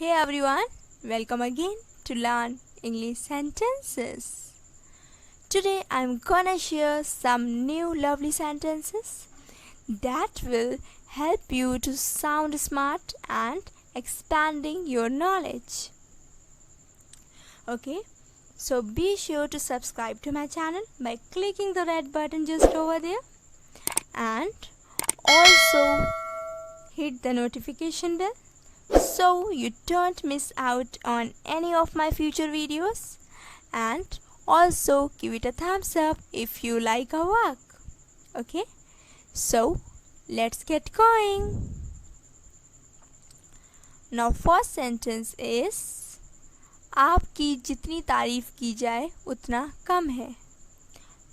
Hey everyone, welcome again to learn English sentences. Today I'm gonna share some new lovely sentences that will help you to sound smart and expanding your knowledge. Okay, so be sure to subscribe to my channel by clicking the red button just over there and also hit the notification bell so you don't miss out on any of my future videos, and also give it a thumbs up if you like our work. Okay, so let's get going. Now first sentence is आपकी जितनी तारीफ की जाए उतना कम है.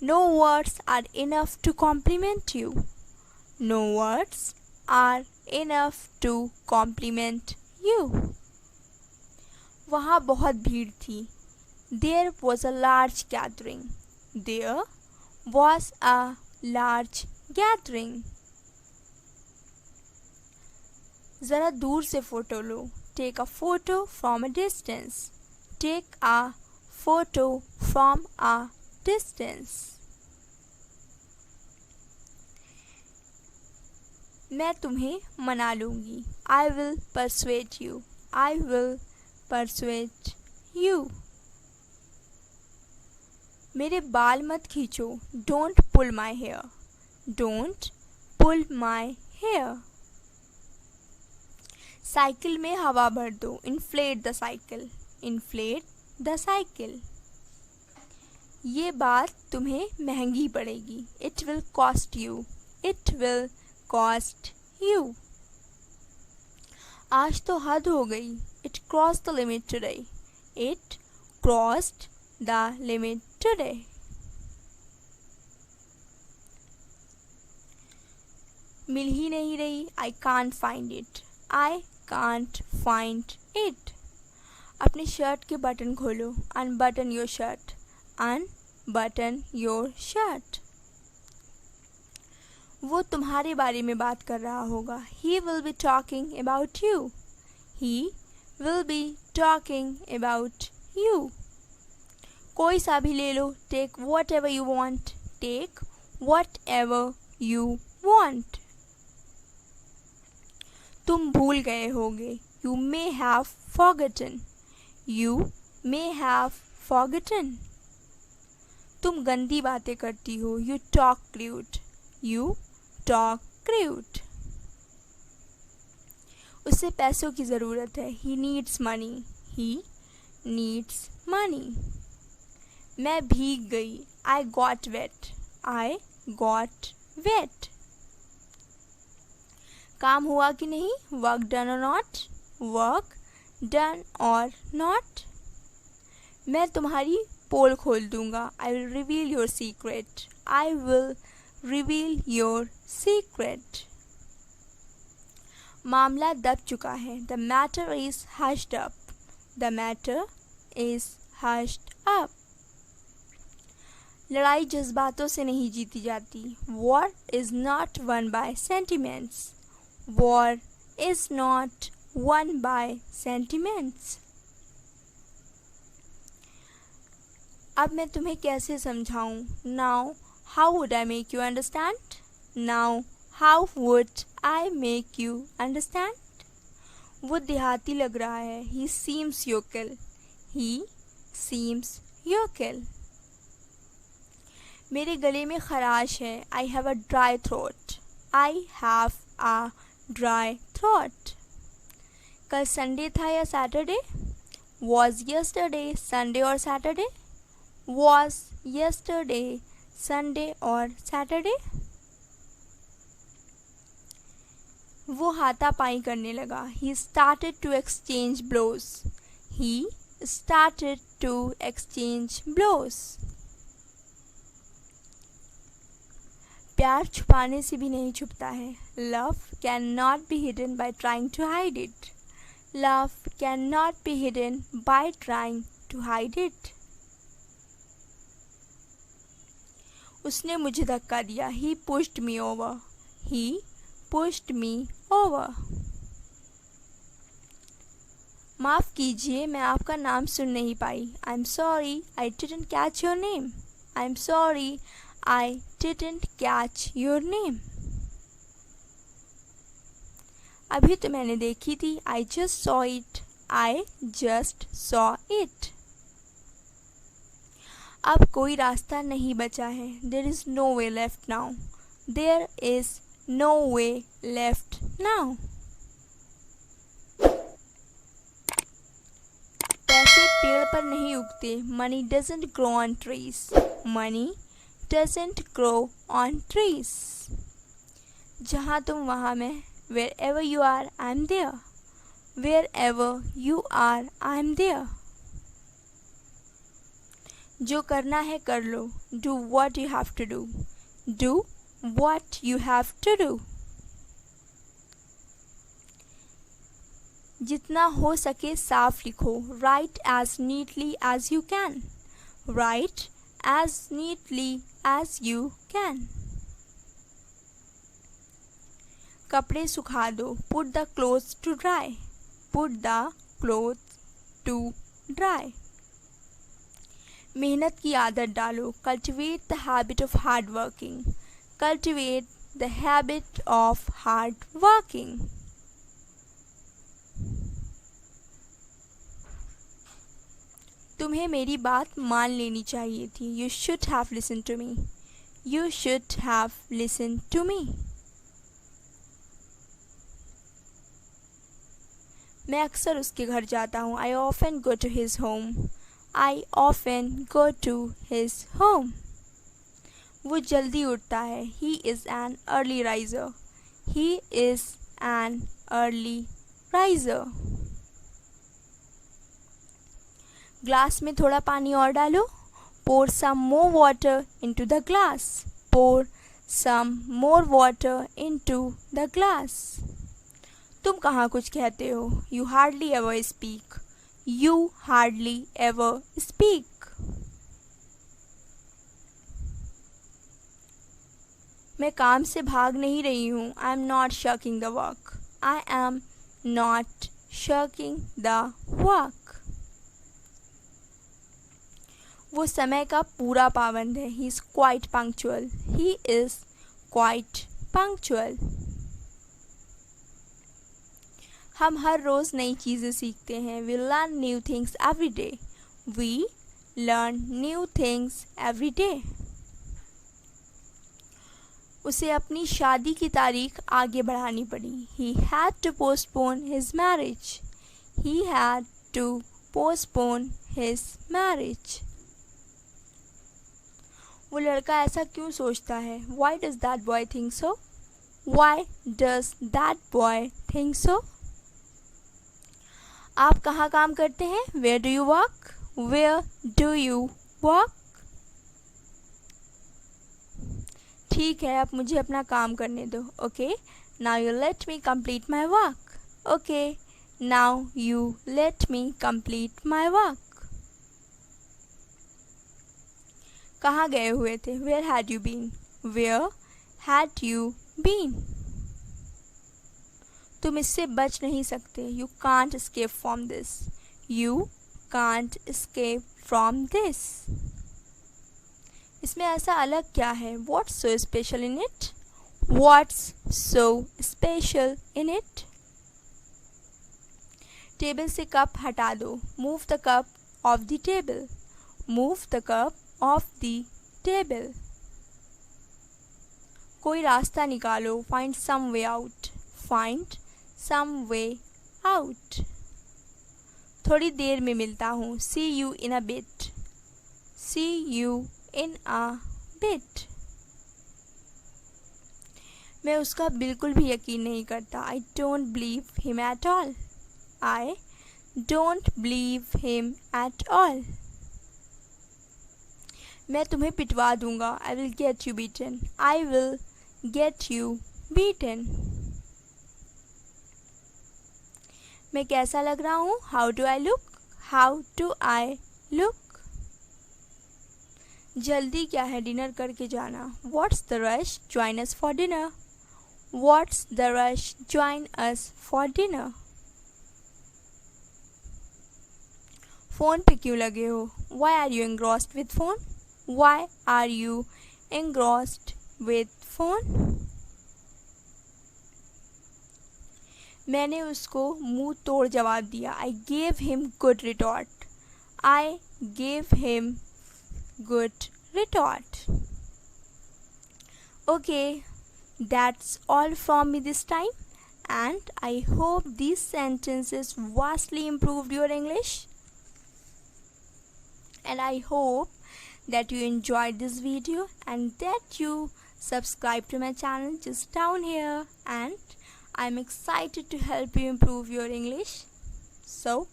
No words are enough to compliment you. No words are enough to compliment you. वहाँ बहुत भीड़ थी. There was a large gathering. There was a large gathering. ज़रा दूर से photo low. Take a photo from a distance. Take a photo from a distance. मैं तुम्हें मना लूँगी. I will persuade you. I will persuade you. मेरे बाल मत खींचो. Don't pull my hair. Don't pull my hair. Cycle में हवा भर दो. Inflate the cycle. Inflate the cycle. ये बात तुम्हें महंगी पड़ेगी. It will cost you. It will cost you. आज तो हद हो गई. It crossed the limit today. It crossed the limit today. मिल ही नहीं रही. I can't find it. I can't find it. अपने शर्ट के बटन खोलो. Unbutton your shirt. Unbutton your shirt. वो तुम्हारे बारे में बात कर रहा होगा. He will be talking about you. He will be talking about you. कोई सा भी ले लो. Take whatever you want. Take whatever you want. तुम भूल गए होगे. You may have forgotten. You may have forgotten. तुम गंदी बातें करती हो. You talk crude. You talk crude. उसे पैसों की ज़रूरत है. He needs money. He needs money. मैं भीग गई. I got wet. I got wet. काम हुआ कि नहीं. Work done or not. Work done or not. मैं तुम्हारी पोल खोल दूंगा. I will reveal your secret. I will reveal your secret. मामला दब चुका है. The matter is hushed up. The matter is hushed up. लड़ाई जज्बातों से नहीं जीती जाती. War is not won by sentiments. War is not won by sentiments. अब मैं तुम्हें कैसे समझाऊं. Now how would I make you understand? Now how would I make you understand? वो देहाती लग रहा है. He seems yokel. He seems yokel. मेरे गले में खराश है. I have a dry throat. I have a dry throat. कल संडे था या Saturday. Was yesterday Sunday or Saturday? Was yesterday Sunday or Saturday? वो हाथापाई करने लगा. He started to exchange blows. He started to exchange blows. प्यार छुपाने से भी नहीं छुपता है. Love cannot be hidden by trying to hide it. Love cannot be hidden by trying to hide it. उसने मुझे धक्का दिया. He pushed me over. He pushed me over. माफ़ कीजिए, मैं आपका नाम सुन नहीं पाई। I am sorry, I didn't catch your name. I am sorry, I didn't catch your name. अभी तो मैंने देखी थी। I just saw it. I just saw it. अब कोई रास्ता नहीं बचा है। There is no way left now. There is no way left now. पैसे पेड़ पर नहीं उगते। Money doesn't grow on trees. Money doesn't grow on trees. जहाँ तुम वहाँ मैं। Wherever you are I am there. Wherever you are I am there. जो करना है कर लो। Do what you have to do. Do what you have to do. जितना हो सके साफ लिखो। Write as neatly as you can. Write as neatly as you can. कपड़े सुखा दो। Put the clothes to dry. Put the clothes to dry. मेहनत की आदत डालो। Cultivate the habit of hard working. Cultivate the habit of hard working. तुम्हें मेरी बात मान लेनी चाहिए थी। You should have listen to me. You should have listen to me. मैं अक्सर उसके घर जाता हूँ। I often go to his home. I often go to his home. वो जल्दी उठता है। He is an early riser. He is an early riser. Glass में थोड़ा पानी और डालो। Pour some more water into the glass. Pour some more water into the glass. तुम कहाँ कुछ कहते हो। You hardly ever speak. You hardly ever speak. मैं काम से भाग नहीं रही हूँ। I am not shirking the work. I am not shirking the work. वो समय का पूरा पाबंद है। He is quite punctual. He is quite punctual. हम हर रोज़ नई चीज़ें सीखते हैं। We learn new things every day. We learn new things every day. उसे अपनी शादी की तारीख आगे बढ़ानी पड़ी। He had to postpone his marriage. He had to postpone his marriage. वो लड़का ऐसा क्यों सोचता है। Why does that boy think so. Why does that boy think so. आप कहाँ काम करते हैं। Where do you work. Where do you work. ठीक है, अब मुझे अपना काम करने दो। Okay now you let me complete my work. Okay now you let me complete my work. कहाँ गए हुए थे। Where had you been. Where had you been. तुम इससे बच नहीं सकते। You can't escape from this. You can't escape from this. इसमें ऐसा अलग क्या है। What's so special in it. What's so special in it. Table से कप हटा दो। Move the cup off the table. Move the cup off the table. कोई रास्ता निकालो। Find some way out. Find some way out. थोड़ी देर में मिलता हूँ। See you in a bit. See you in a bit. मैं उसका बिल्कुल भी यकीन नहीं करता। I don't believe him at all. I don't believe him at all. मैं तुम्हें पिटवा दूंगा। I will get you beaten. I will get you beaten. मैं कैसा लग रहा हूँ। How do I look. How do I look. जल्दी क्या है। डिनर करके जाना। What's the rush. Join us for dinner. What's the rush. Join us for dinner. Phone पे क्यों लगे हो? Why are you engrossed with phone? Why are you engrossed with phone? मैंने उसको मुंह तोड़ जवाब दिया. I gave him good retort. I gave him good retort. Okay, that's all from me this time, and I hope these sentences vastly improved your English, and I hope that you enjoyed this video and that you subscribe to my channel just down here, and I'm excited to help you improve your English. So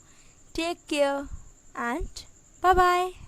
take care and bye bye.